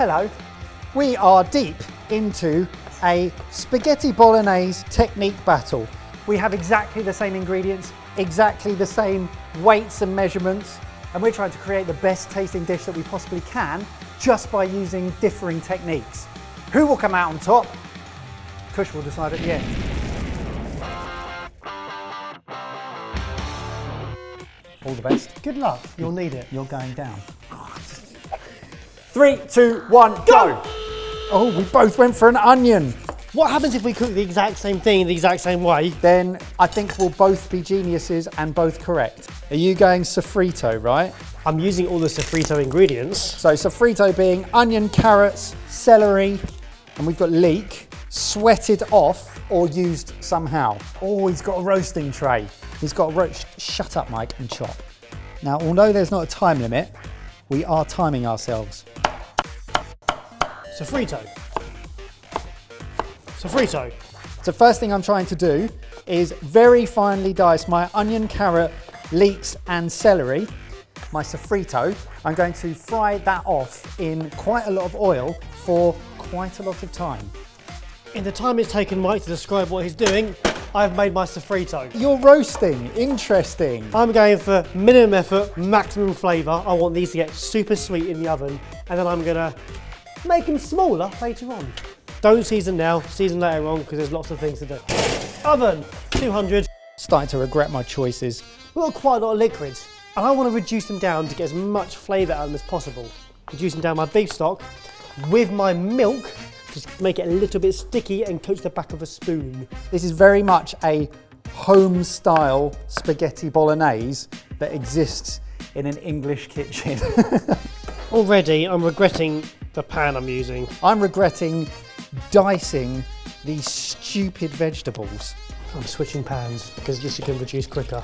Hello. We are deep into a spaghetti bolognese technique battle. We have exactly the same ingredients, exactly the same weights and measurements, and we're trying to create the best tasting dish that we possibly can just by using differing techniques. Who will come out on top? Kush will decide at the end. All the best. Good luck, you'll need it. You're going down. 3, 2, 1, go! Oh, we both went for an onion. What happens if we cook the exact same thing in the exact same way? Then I think we'll both be geniuses and both correct. Are you going sofrito, right? I'm using all the sofrito ingredients. So sofrito being onion, carrots, celery, and we've got leek, sweated off or used somehow. Oh, he's got a roasting tray. He's got a roast. Shut up, Mike, and chop. Now, although there's not a time limit, we are timing ourselves. Sofrito. Sofrito. So first thing I'm trying to do is very finely dice my onion, carrot, leeks and celery. My sofrito, I'm going to fry that off in quite a lot of oil for quite a lot of time. In the time it's taken Mike to describe what he's doing, I've made my sofrito. You're roasting, interesting. I'm going for minimum effort, maximum flavour. I want these to get super sweet in the oven, and then I'm gonna make them smaller later on. Don't season now, season later on, because there's lots of things to do. Oven, 200. Starting to regret my choices. We've got quite a lot of liquids, and I want to reduce them down to get as much flavour out of them as possible. Reducing down my beef stock with my milk, just make it a little bit sticky and coat the back of a spoon. This is very much a home style spaghetti bolognese that exists in an English kitchen. Already, I'm regretting the pan I'm using. I'm regretting dicing these stupid vegetables. I'm switching pans because this you can reduce quicker.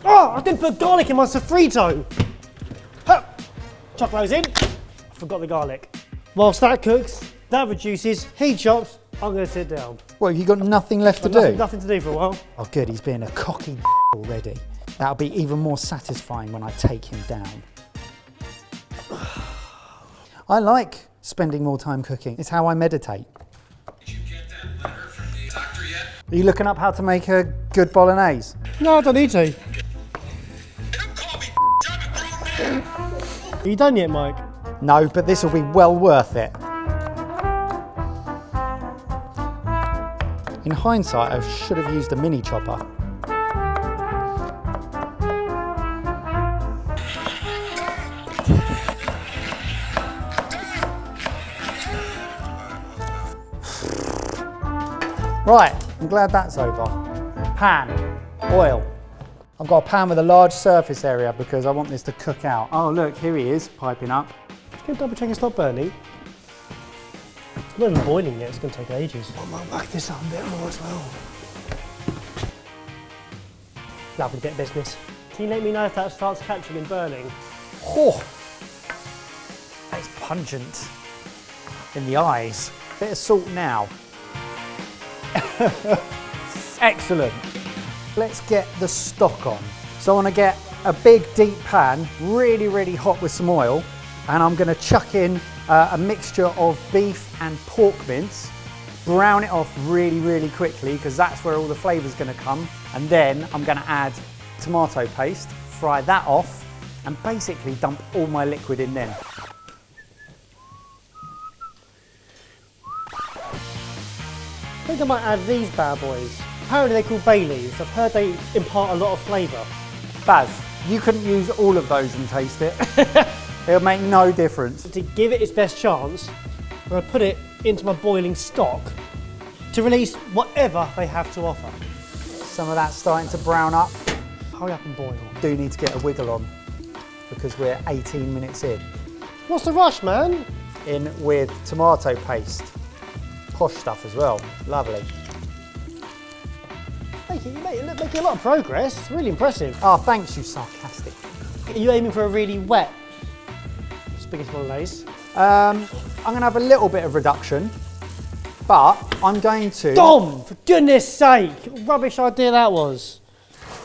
Oh, I didn't put garlic in my sofrito. Huh. Chop those in. I forgot the garlic. Whilst that cooks, that reduces, he chops, I'm going to sit down. Well, you got nothing left to do? Nothing to do for a while. Oh good, he's being a cocky already. That'll be even more satisfying when I take him down. I like spending more time cooking. It's how I meditate. Did you get that letter from the doctor yet? Are you looking up how to make a good bolognese? No, I don't need to. Don't call me I'm a grown man. Are you done yet, Mike? No, but this will be well worth it. In hindsight, I should have used a mini chopper. Right, I'm glad that's over. Pan, oil. I've got a pan with a large surface area because I want this to cook out. Oh look, here he is, piping up. Can you double check it's not burning? It's not even boiling yet, it's going to take ages. I might whack this up a bit more as well. Lovely bit of business. Can you let me know if that starts catching and burning? Oh, that's pungent in the eyes. Bit of salt now. Excellent. Let's get the stock on. So I want to get a big deep pan, really, really hot with some oil, and I'm going to chuck in a mixture of beef and pork mince, brown it off really, really quickly because that's where all the flavour's going to come, and then I'm going to add tomato paste, fry that off, and basically dump all my liquid in then. I think I might add these bad boys. Apparently they're called bay leaves. I've heard they impart a lot of flavour. Baz, you couldn't use all of those and taste it. It'll make no difference. To give it its best chance, I'm going to put it into my boiling stock to release whatever they have to offer. Some of that's starting to brown up. Hurry up and boil. Do need to get a wiggle on because we're 18 minutes in. What's the rush, man? In with tomato paste. Posh stuff as well. Lovely. Thank you. You're making a lot of progress. It's really impressive. Oh, thanks, you sarcastic. Are you aiming for a really wet spaghetti bolognese? I'm going to have a little bit of reduction, but I'm going to... Dom, for goodness sake! What rubbish idea that was.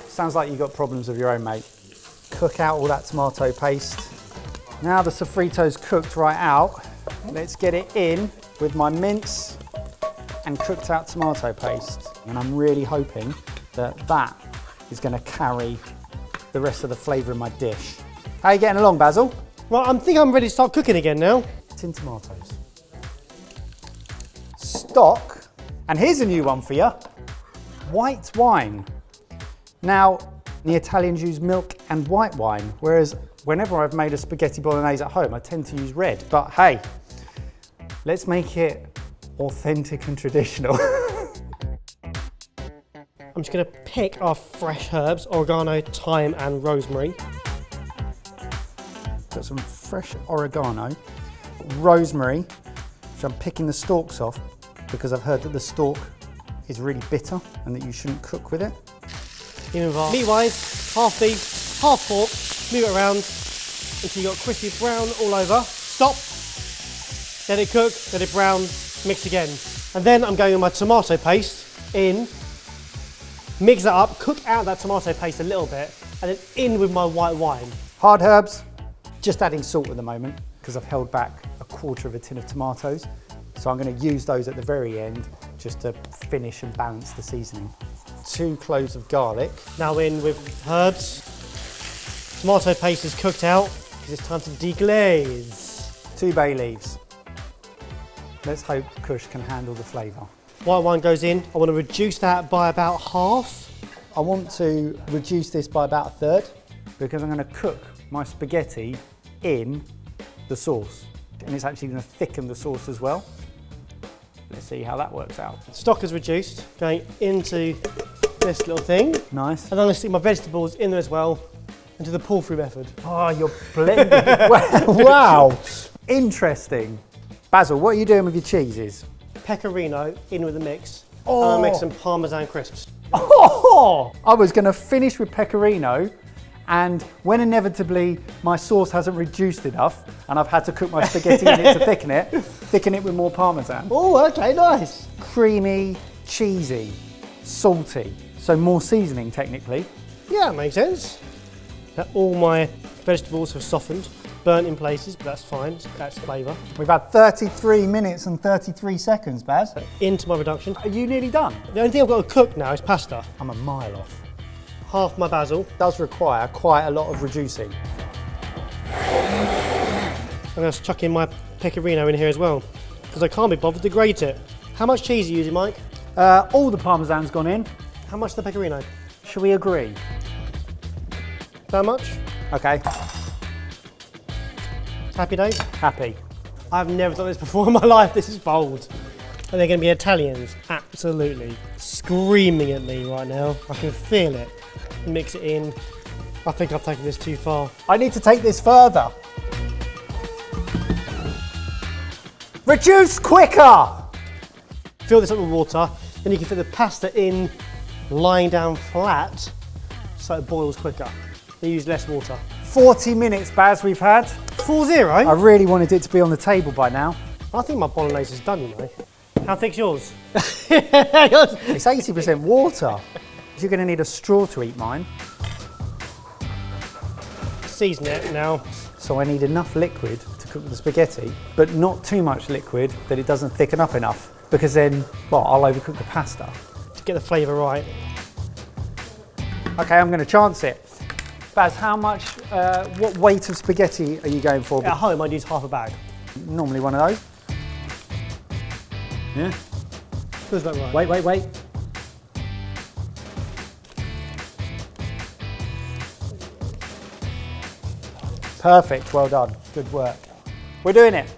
Sounds like you've got problems of your own, mate. Cook out all that tomato paste. Now the sofrito's cooked right out, Let's get it in with my mince and cooked out tomato paste. And I'm really hoping that that is going to carry the rest of the flavour in my dish. How are you getting along, Basil? Right, I think I'm ready to start cooking again now. Tin tomatoes. Stock, and here's a new one for you, white wine. Now, the Italians use milk and white wine, whereas whenever I've made a spaghetti bolognese at home, I tend to use red. But hey, let's make it authentic and traditional. I'm just gonna pick our fresh herbs, oregano, thyme and rosemary. Got some fresh oregano, rosemary, which I'm picking the stalks off because I've heard that the stalk is really bitter and that you shouldn't cook with it. Meat-wise, half beef, half pork, move it around until you got crispy brown all over. Stop, let it cook, let it brown, mix again. And then I'm going with my tomato paste in, mix that up, cook out that tomato paste a little bit, and then in with my white wine. Hard herbs, just adding salt at the moment because I've held back a quarter of a tin of tomatoes. So I'm going to use those at the very end just to finish and balance the seasoning. 2 cloves of garlic. Now in with herbs. Tomato paste is cooked out because it's time to deglaze. 2 bay leaves. Let's hope Kush can handle the flavour. White wine goes in. I want to reduce that by about half. I want to reduce this by about a third because I'm going to cook my spaghetti in the sauce. And it's actually going to thicken the sauce as well. Let's see how that works out. Stock is reduced, going into this little thing. Nice. And I'm going to stick my vegetables in there as well and do the pull-through method. Oh, you're blending. Wow. Interesting. Basil, what are you doing with your cheeses? Pecorino in with the mix. Oh. And I'll make some Parmesan crisps. Oh, I was going to finish with pecorino, and when inevitably my sauce hasn't reduced enough and I've had to cook my spaghetti in it to thicken it with more Parmesan. Oh, okay, nice. Creamy, cheesy, salty, so more seasoning technically. Yeah, makes sense. Now, all my vegetables have softened, burnt in places, but that's fine, that's flavour. We've had 33 minutes and 33 seconds, Baz. Into my reduction. Are you nearly done? The only thing I've got to cook now is pasta. I'm a mile off. Half my basil. Does require quite a lot of reducing. I'm going to chuck in my pecorino in here as well, because I can't be bothered to grate it. How much cheese are you using, Mike? All the Parmesan's gone in. How much the pecorino? Shall we agree? That much? Okay, Happy days? happy. I've never done this before in my life, this is bold. And they're going to be Italians, absolutely screaming at me right now. I can feel it. Mix it in. I think I've taken this too far. I need to take this further. Reduce quicker! Fill this up with water, then you can fit the pasta in lying down flat so it boils quicker. They use less water. 40 minutes, Baz, we've had. 4-0. I really wanted it to be on the table by now. I think my bolognese is done, you know. How thick's yours? It's 80% water. You're going to need a straw to eat mine. Season it now. So I need enough liquid to cook the spaghetti, but not too much liquid that it doesn't thicken up enough, because then, well, I'll overcook the pasta. To get the flavour right. Okay, I'm going to chance it. Baz, how much, what weight of spaghetti are you going for? At home, I'd use half a bag. Normally one of those. Yeah. Feels about right. Wait. Perfect, well done, good work. We're doing it.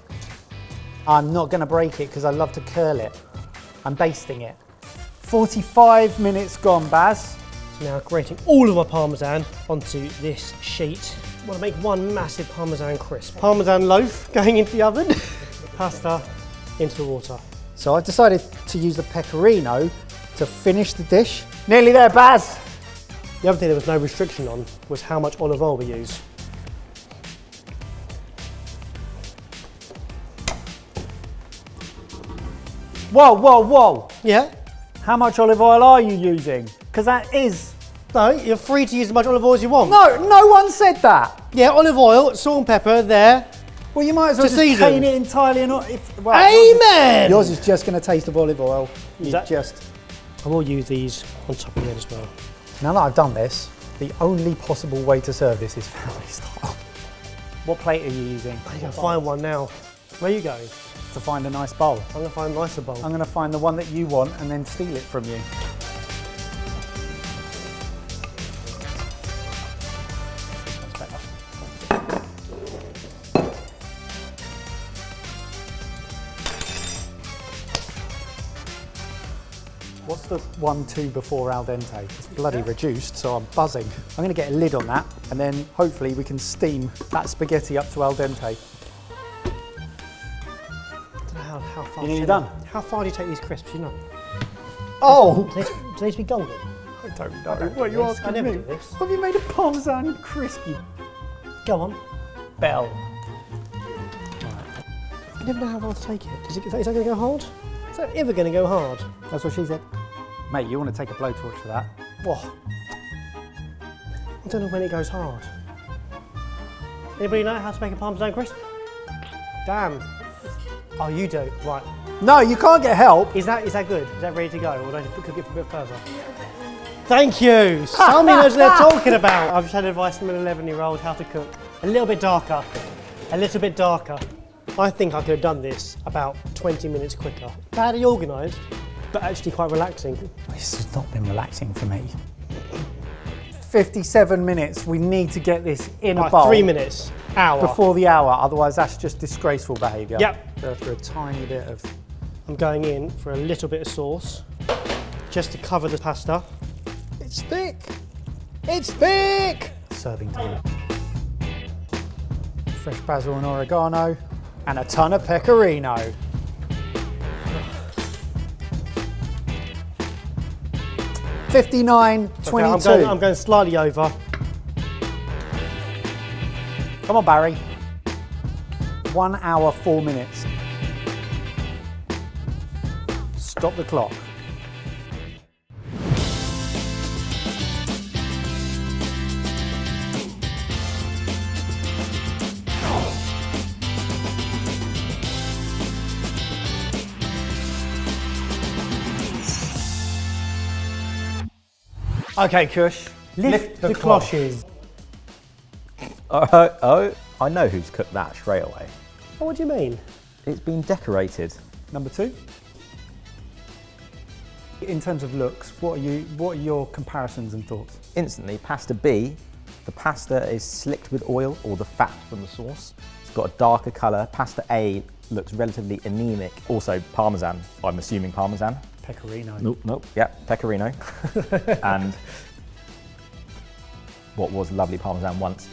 I'm not going to break it because I love to curl it. I'm basting it. 45 minutes gone, Baz. So now grating all of my Parmesan onto this sheet. I want to make one massive Parmesan crisp. Parmesan loaf going into the oven. Pasta into the water. So I decided to use the pecorino to finish the dish. Nearly there, Baz. The other thing there was no restriction on was how much olive oil we use. Whoa. Yeah? How much olive oil are you using? Because that is... No, you're free to use as much olive oil as you want. No one said that. Yeah, olive oil, salt and pepper there. Well, you might as well To just season. paint it entirely and not. Well, Amen! Yours is just going to taste of olive oil. You that- just. I will use these on top of it as well. Now that I've done this, the only possible way to serve this is family style. What plate are you using? I'm going to find one now. Where are you going? To find a nice bowl. I'm going to find a nicer bowl. I'm going to find the one that you want and then steal it from you. That's better. What's the 1-2 before al dente? It's bloody reduced, so I'm buzzing. I'm going to get a lid on that, and then hopefully we can steam that spaghetti up to al dente. I don't know how far. You nearly done? How far do you take these crisps? You know. Oh! Do they need to be golden? I don't know. don't What are do you this. asking I never me? do this. Have you made a parmesan crisp, you Go on. bell? I never know how far to take it. Is that going to go hard? Is that ever going to go hard? That's what she said. Mate, you want to take a blowtorch for that? Whoa. I don't know when it goes hard. Anybody know how to make a parmesan crisp? Damn. Oh, you do. Right. No, you can't get help. Is that good? Is that ready to go? Or do I need to cook it for a bit further? Thank you. Somebody knows what they're talking about. I've just had advice from an 11-year-old how to cook. A little bit darker. A little bit darker. I think I could have done this about 20 minutes quicker. Badly organised, but actually quite relaxing. This has not been relaxing for me. 57 minutes. We need to get this in a Right, bowl. 3 minutes. Hour. Before the hour, otherwise that's just disgraceful behaviour. Yep. Go through a tiny bit of... I'm going in for a little bit of sauce, just to cover the pasta. It's thick. It's thick. Serving table. Fresh basil and oregano, and a ton of pecorino. $59.22. Okay, I'm going slightly over. Come on, Barry. 1 hour, 4 minutes. Stop the clock. Okay, Kush. Lift the cloches. Oh, I know who's cooked that straight away. Oh, what do you mean? It's been decorated. Number 2. In terms of looks, what are your comparisons and thoughts? Instantly, pasta B, the pasta is slicked with oil or the fat from the sauce. It's got a darker colour. Pasta A looks relatively anemic. Also Parmesan, I'm assuming Parmesan. Pecorino. Nope. Yeah, Pecorino. And what was lovely Parmesan once.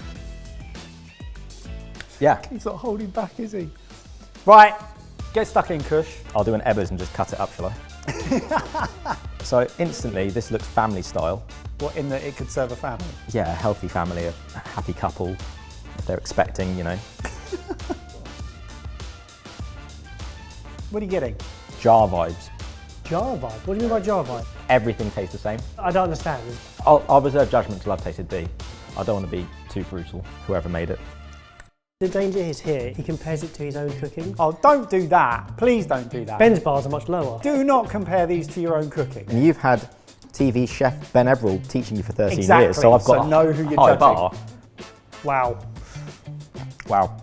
Yeah, He's not holding back, is he? Right, get stuck in, Kush. I'll do an Ebbers and just cut it up, shall I? So instantly, this looks family style. What, in that it could serve a family? Yeah, a healthy family, a happy couple, if they're expecting, you know. What are you getting? Jar vibes. Jar vibe? What do you mean by jar vibe? Everything tastes the same. I don't understand. I'll reserve judgment till I've tasted B. I don't want to be too brutal, whoever made it. The danger is here, he compares it to his own cooking. Oh, don't do that. Please don't do that. Ben's bars are much lower. Do not compare these to your own cooking. And you've had TV chef Ben Everall teaching you for 13 Exactly, years, so I've got so know who you're high judging. bar. Wow. Wow.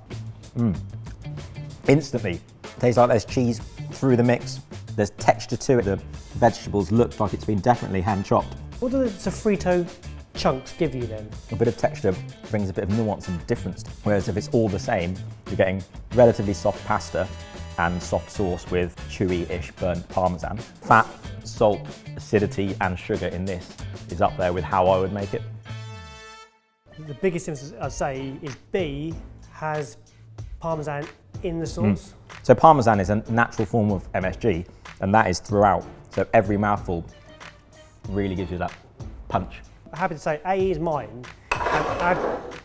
Instantly. Tastes like there's cheese through the mix. There's texture to it. The vegetables look like it's been definitely hand chopped. What do the sofrito chunks give you then? A bit of texture brings a bit of nuance and difference. Whereas if it's all the same, you're getting relatively soft pasta and soft sauce with chewy-ish burnt parmesan. Fat, salt, acidity and sugar in this is up there with how I would make it. The biggest difference I'd say is B has parmesan in the sauce. So parmesan is a natural form of MSG and that is throughout. So every mouthful really gives you that punch. I'm happy to say A is mine. And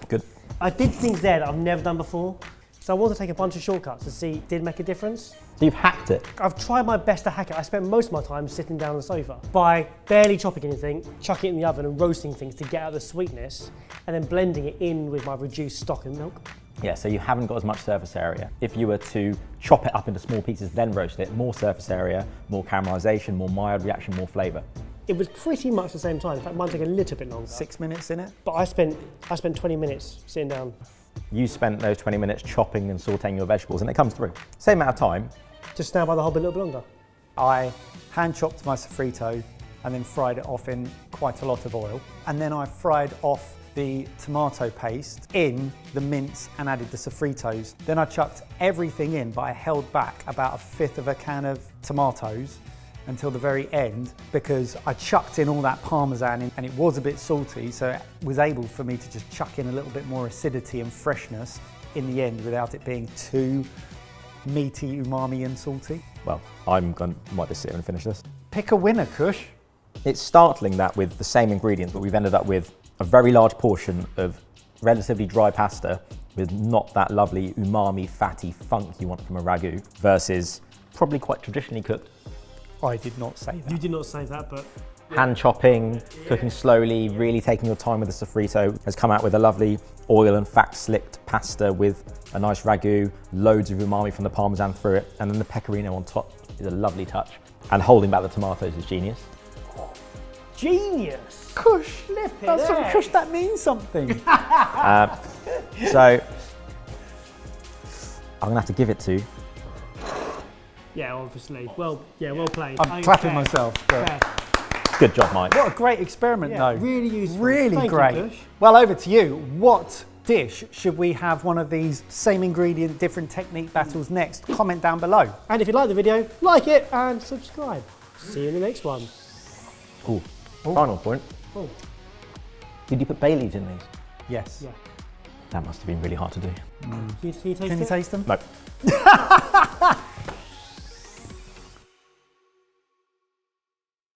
Good. I did things there that I've never done before. So I want to take a bunch of shortcuts to see did it make a difference. So you've hacked it. I've tried my best to hack it. I spent most of my time sitting down on the sofa by barely chopping anything, chucking it in the oven and roasting things to get out the sweetness, and then blending it in with my reduced stock and milk. Yeah, so you haven't got as much surface area. If you were to chop it up into small pieces, then roast it, more surface area, more caramelization, more mild reaction, more flavour. It was pretty much the same time. In fact, mine took a little bit longer. 6 minutes in it. But I spent 20 minutes sitting down. You spent those 20 minutes chopping and sauteing your vegetables, and it comes through. Same amount of time. Just now by the hob a little bit longer. I hand chopped my sofrito and then fried it off in quite a lot of oil. And then I fried off the tomato paste in the mince and added the sofritos. Then I chucked everything in, but I held back about 1/5 of a can of tomatoes until the very end because I chucked in all that Parmesan in and it was a bit salty, so it was able for me to just chuck in a little bit more acidity and freshness in the end without it being too meaty, umami and salty. Well, might just sit here and finish this. Pick a winner, Kush. It's startling that with the same ingredients, but we've ended up with a very large portion of relatively dry pasta with not that lovely umami, fatty funk you want from a ragu versus probably quite traditionally cooked. I did not say that. You did not say that, but Hand chopping, cooking slowly, really taking your time with the sofrito has come out with a lovely oil and fat slicked pasta with a nice ragu, loads of umami from the Parmesan through it, and then the pecorino on top is a lovely touch. And holding back the tomatoes is genius. genius. Kush, that's from Kush, that means something. So I'm gonna have to give it to. Yeah, obviously. Well played. I'm clapping myself. But Fair. Good job, Mike. what a great experiment, Yeah, though. really useful. Really Thank you, great. Kush. Well, over to you. What dish should we have one of these same ingredient, different technique battles next? Comment down below. And if you like the video, like it and subscribe. See you in the next one. Ooh. Final point. Oh. Did you put bay leaves in these? Yes. Yeah. That must have been really hard to do. Can you taste Can you it? taste them? No.